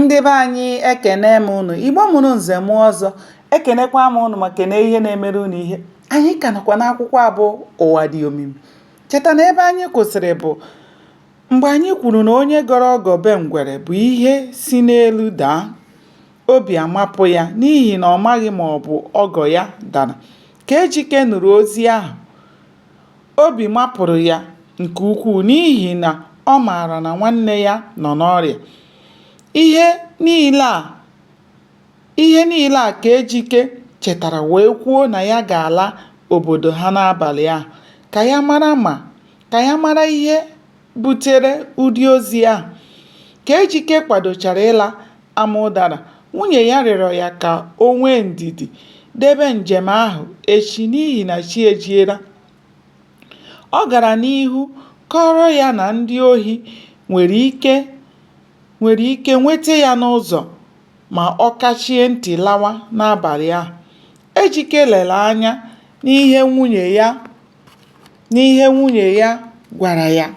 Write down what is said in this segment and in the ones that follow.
Ndị be anyị ekene m unu, Igbo mụrụ nze mụọ ọzọ, ekenekwa m unu ma kene ihe na-emere unu ihe. Anyị ka nọkwa n'akwụkwọ abụ ụwa dị omimi. Cheta na ebe anyị kwụsịrị bụ mgbe anyị kwuru na onye gọrọ ọgọ be ngwere bụ ihe si n'elu daa, obi amapụ ya n'ihi na ọ maghị ma ọ bụ ọgọ ya dara. Ka Ejike nụrụ ozi ahụ, obi mapụrụ ya nke ukwuu n'ihi na ọ maara na nwanne ya nọ n'ọrịa. Ihe niile a ka Ejike chetara wee kwuo na ya ga-ala obodo ha n'abalị ahụ ka ya mara ihe butere ụdị ozi ahụ. Ka Ejike kwadochara ịla ama ụdara, nwunye ya rịọrọ ya ka o nwee ndidi debe njem ahụ echi n'ihi na chi ejiela. Ọ gara n'ihu kọrọ ya na ndị ohi nwere ike nweta ya n'ụzọ ma ọ kachie ntị lawa n'abalị ahụ. Ejike lere anya n'ihe nwunye ya gwara ya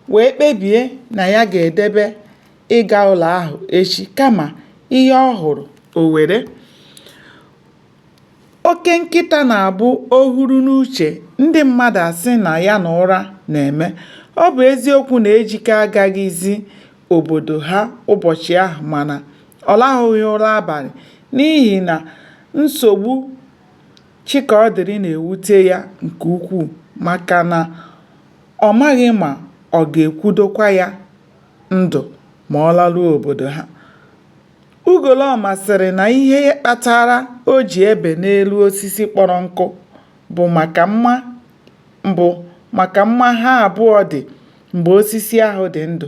wee kpebie na ya ga-edebe ịga ụlọ ahụ echi kama ihe ọ hụrụ o were. Oke nkịta na-abụ ohuru n'uche ndị mmadụ asị na ya na ụra na-eme. Ọ bụ eziokwu na Ejike agaghịzi obodo ha ụbọchị ahụ, mana ọ lahụghị ụra abalị n'ihi na nsogbu Chikaọdịrị na-ewute ya nke ukwuu maka na ọ maghị ma ọ ga-ekwudokwa ya ndụ ma ọ laruo obodo ha. Ugolọma sịrị na ihe kpatara o ji ebe n'elu osisi kpọrọ nkụ bụ maka mma ha abụọ dị mgbe osisi ahụ dị ndụ.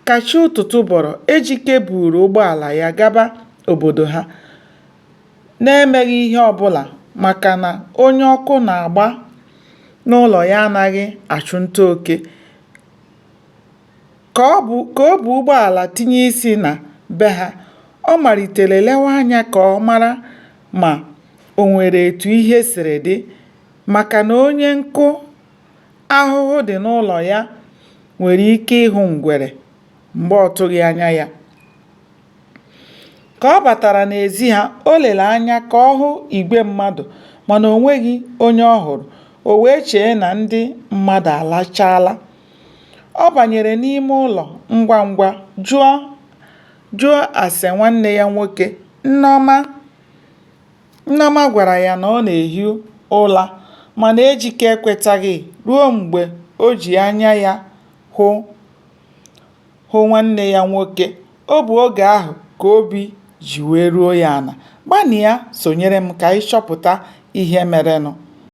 Ka chi ụtụtụ bọrọ, Ejike buuru ụgbọala ya gaba obodo ha na-emeghị ihe ọbụla maka na onye ọkụ na-agba n'ụlọ ya anaghị achụ nta oke. Ka o bu ụgbọala tinye isi na be ha, ọ malitere lewe anya ka ọ mara ma o nwere etu ihe siri dị, maka na onye nkụ ahụhụ dị n'ụlọ ya nwere ike ịhụ ngwere mgbe ọ tụghị anya ya. Ka ọ batara n'ezi ha, o lere anya ka ọ hụ igwe mmadụ mana o nweghị onye ọ hụrụ. O wee chee na ndị mmadụ alachaala. Ọ banyere n'ime ụlọ ngwa ngwa jụọ ase nwanne ya nwoke Nneọma gwara ya na ọ na-ehi ụra, mana Ejike ekwetaghị ruo mgbe o ji anya ya hụ nwanne ya nwoke. Ọ bụ oge ahụ ka obi ji wee ruo ya ala. Gbanịa sonyere m ka anyị chọpụta ihe merenụ.